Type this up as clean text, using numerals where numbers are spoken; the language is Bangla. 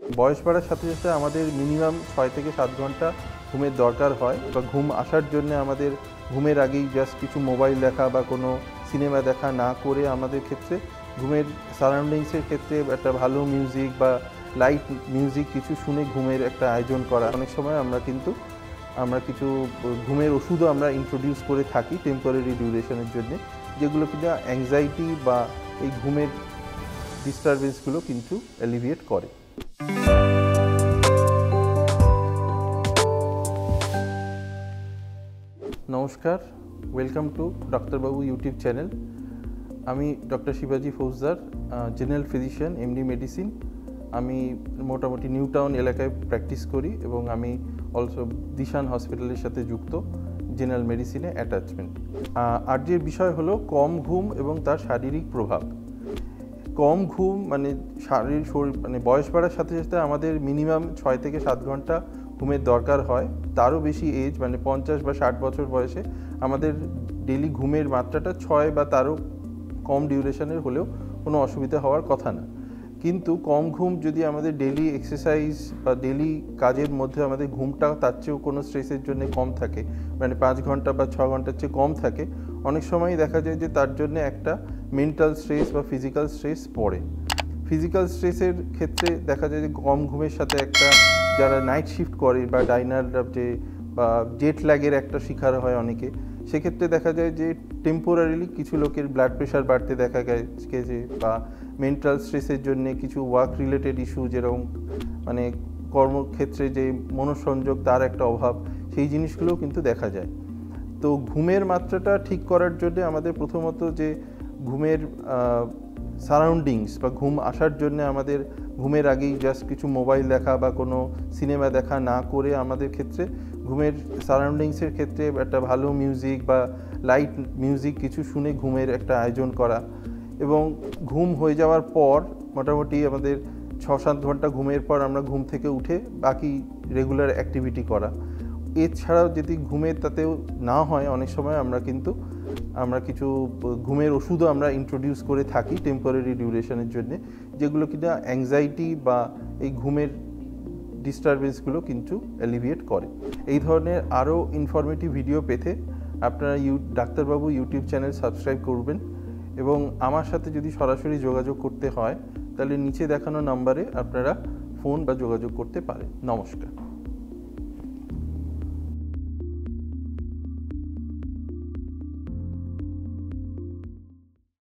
বয়স বাড়ার সাথে সাথে আমাদের মিনিমাম 6 থেকে 7 ঘন্টা ঘুমের দরকার হয় বা ঘুম আসার জন্য আমাদের ঘুমের আগেই জাস্ট কিছু মোবাইল দেখা বা কোনো সিনেমা দেখা না করে আমাদের ক্ষেত্রে ঘুমের সারাউন্ডিংসের ক্ষেত্রে একটা ভালো মিউজিক বা লাইট মিউজিক কিছু শুনে ঘুমের একটা আয়োজন করা। অনেক সময় আমরা কিছু ঘুমের ওষুধও আমরা ইন্ট্রোডিউস করে থাকি টেম্পোরারি ডিউরেশনের জন্য, যেগুলো কিনা অ্যাংজাইটি বা এই ঘুমের ডিস্টারবেন্সগুলো কিন্তু অ্যালিভিয়েট করে। নমস্কার, ওয়েলকাম টু ডাক্তারবাবু ইউটিউব চ্যানেল। আমি ডক্টর শিবাজি ফৌজদার, জেনারেল ফিজিশিয়ান, এমডি মেডিসিন। আমি মোটামুটি নিউ টাউন এলাকায় প্র্যাকটিস করি এবং আমি অলসো দিশান হসপিটালের সাথে যুক্ত, জেনারেল মেডিসিনে অ্যাটাচমেন্ট। আজকের বিষয় হলো কম ঘুম এবং তার শারীরিক প্রভাব। কম ঘুম মানে বয়স বাড়ার সাথে সাথে আমাদের মিনিমাম 6 থেকে 7 ঘন্টা ঘুমের দরকার হয়। তারও বেশি এজ মানে 50 বা 60 বছর বয়সে আমাদের ডেলি ঘুমের মাত্রাটা 6 বা তারও কম ডিউরেশনের হলেও কোনো অসুবিধা হওয়ার কথা না। কিন্তু কম ঘুম যদি আমাদের ডেলি এক্সারসাইজ বা ডেলি কাজের মধ্যে আমাদের ঘুমটা তার চেয়েও কোনো স্ট্রেসের জন্য কম থাকে, মানে 5 ঘন্টা বা 6 ঘন্টার চেয়ে কম থাকে, অনেক সময়ই দেখা যায় যে তার জন্য একটা মেন্টাল স্ট্রেস বা ফিজিক্যাল স্ট্রেস পড়ে। ফিজিক্যাল স্ট্রেসের ক্ষেত্রে দেখা যায় যে কম ঘুমের সাথে একটা যারা নাইট শিফট করে বা ডাইনাররা বা জেট ল্যাগের একটা শিকার হয় অনেকে, সেক্ষেত্রে দেখা যায় যে টেম্পোরারিলি কিছু লোকের ব্লাড প্রেশার বাড়তে দেখা গেছে বা মেন্টাল স্ট্রেসের জন্য কিছু ওয়ার্ক রিলেটেড ইস্যু, যেরকম মানে কর্মক্ষেত্রে যে মনোসংযোগ তার একটা অভাব, সেই জিনিসগুলোও কিন্তু দেখা যায়। তো ঘুমের মাত্রাটা ঠিক করার জন্য আমাদের প্রথমত যে ঘুমের সারাউন্ডিংস বা ঘুম আসার জন্য আমাদের ঘুমের আগেই জাস্ট কিছু মোবাইল দেখা বা কোনো সিনেমা দেখা না করে আমাদের ক্ষেত্রে ঘুমের সারাউন্ডিংসের ক্ষেত্রে একটা ভালো মিউজিক বা লাইট মিউজিক কিছু শুনে ঘুমের একটা আয়োজন করা, এবং ঘুম হয়ে যাওয়ার পর মোটামুটি আমাদের 6-7 ঘন্টা ঘুমের পর আমরা ঘুম থেকে উঠে বাকি রেগুলার অ্যাক্টিভিটি করা। এছাড়াও যদি ঘুমের তাতেও না হয়, অনেক সময় আমরা কিছু ঘুমের ওষুধও আমরা ইন্ট্রোডিউস করে থাকি টেম্পোরারি ডিউরেশনের জন্য, যেগুলো কিনা অ্যাংজাইটি বা এই ঘুমের ডিস্টারবেন্সগুলো কিন্তু অ্যালিভিয়েট করে। এই ধরনের আরও ইনফরমেটিভ ভিডিও পেতে আপনারা ডাক্তারবাবু ইউটিউব চ্যানেল সাবস্ক্রাইব করবেন, এবং আমার সাথে যদি সরাসরি যোগাযোগ করতে হয় তাহলে নিচে দেখানো নাম্বারে আপনারা ফোন বা যোগাযোগ করতে পারেন। নমস্কার।